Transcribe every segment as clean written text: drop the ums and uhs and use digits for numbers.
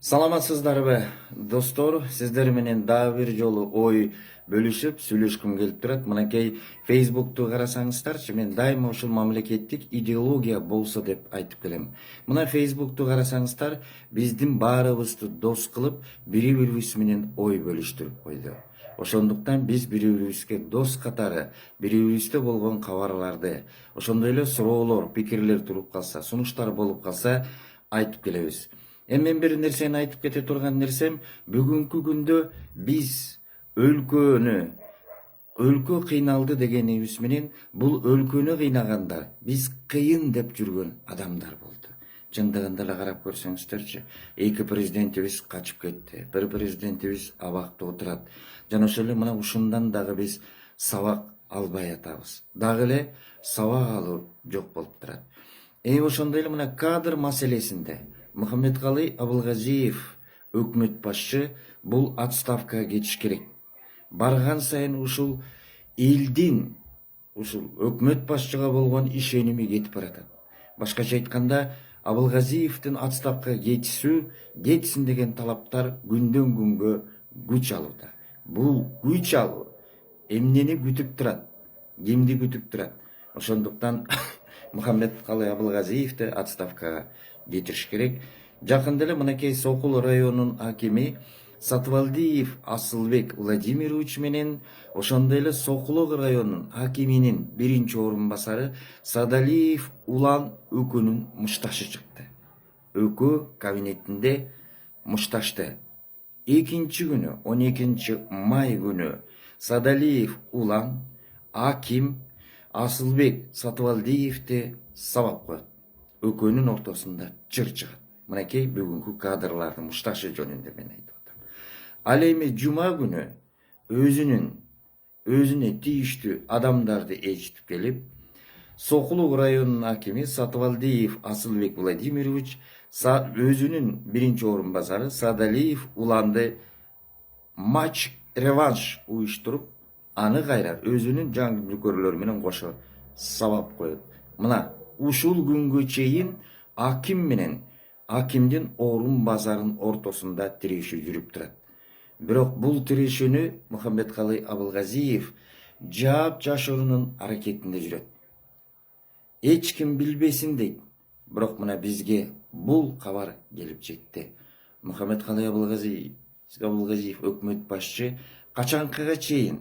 Саламатсыздарбы достор, сиздер менен дагы бир жолу ой бөлүшүп сүйлөшкүм келип турат. Мынакей Facebook'tu карасаңыздарчы, мен дайыма ушул мамлекеттик идеология болсо деп айтып келем. Мына Facebook'tu карасаңыздар, биздин баарыбызды дос кылып, бири-бирибиз менен ой бөлүштүрүп койду. Ошондуктан биз бири-бирибизге дос катары, бири-бирибизде болгон кабарларды, ошондой эле суроолор, пикирлер туруп калса, сунуштар болуп калса айтып келебиз. Мен бир нерсени айтып кете турган нерсем, бүгүнкү күндө биз өлкө кыйналды дегенибиз менен бул өлкөнү кыйнагандар биз кыйын деп жүргөн адамдар болду. Чындыгында эле карап көрсөңүздөрчү, эки президентибиз качып кетти, бир президентибиз абакта отурат. Жана ошол эле мына ушундан дагы биз сабак албай атабыз. Дагы эле сабак алуу жок болуп турат. Ошондой эле мына кадр маселесинде Мухаммедкалый Абылгазиев өкмөт башчы бул отставкага кетиш керек. Барган сайын ушул элдин ушул өкмөт башчыга болгон ишеними кетип баратат. Башкача айтканда, Абылгазиевдин отставкага кетсин деген талаптар күндөн күнгө күч алууда. Бул күч алуу эмнени күтүп турат? Кимди күтүп турат? Ошондуктан Мухаммедкалый Абылгазиевди отставкага кетириш керек. Жакында эле мынакей Сокул районунун акими Сатвалдиев Асылбек Владимирович менен ошондой эле Сокул районунун акиминин биринчи орун басары Садалиев Улан ÖКөнүн мушташы чыкты. ÖКө кабинетинде мушташты. Экинчи күнү, 12 май күнү Садалиев Улан аким Асылбек Сатвалдиевди сабап коет. ÖКөнүн ортосунда чыр чыгат. Мынакей бүгүнкү кадрлардын мушташы жөнүндө мен айтып атам. Ал эми жума күнү өзүнө тийиштүү адамдарды ээрчитип келип, Сокулук районунун акими Сатвалдиев Асылбек Владимирович өзүнүн биринчи орун басары Садалиев Уланды реванш уюштуруп, аны кайра өзүнүн жаңы нөкөрлөрү менен кошо сабап коет. Мына ушул күнгө чейин аким менен акимдин орун базарынын ортосунда тирешүү жүрүп турат. Бирок бул тирешүүнү Мухаммедкалый Абылгазиев жаап жашыруунун аракетинде жүрөт. Эч ким билбесин дейт. Бирок мына бизге бул кабар келип жетти. Мухаммедкалый Абылгазиев өкмөт башчы качанкыга чейин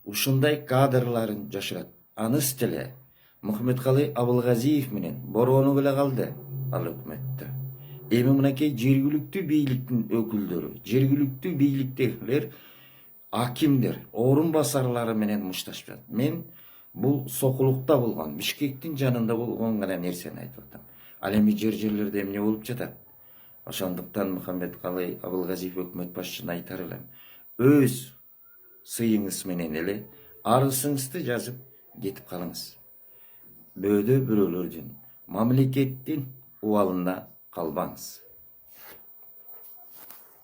ушундай кадрларын жашырат. Аныс деле Мухаммедкалый Абылгазиев менен бороону эле калды ал өкмөттө. Эми мынакей жергиликтүү бийликтин өкүлдөрү, жергиликтүү бийликтегилер, акимдер, орун басарлары менен мушташып. Мен бул Сокулукта болгон, Бишкектин жанында болгон гана нерсени айтып атам. Ал эми жерлерде эмне болуп жатат? Ошондуктан Мухаммедкалый Абылгазиев өкмөт башчына айтар элем, өз сыйыңыз менен эле арызыңызды жазып кетип калыңыз. Бөөдө бирөөлөрдүн, мамлекеттин убалына калбаңыз.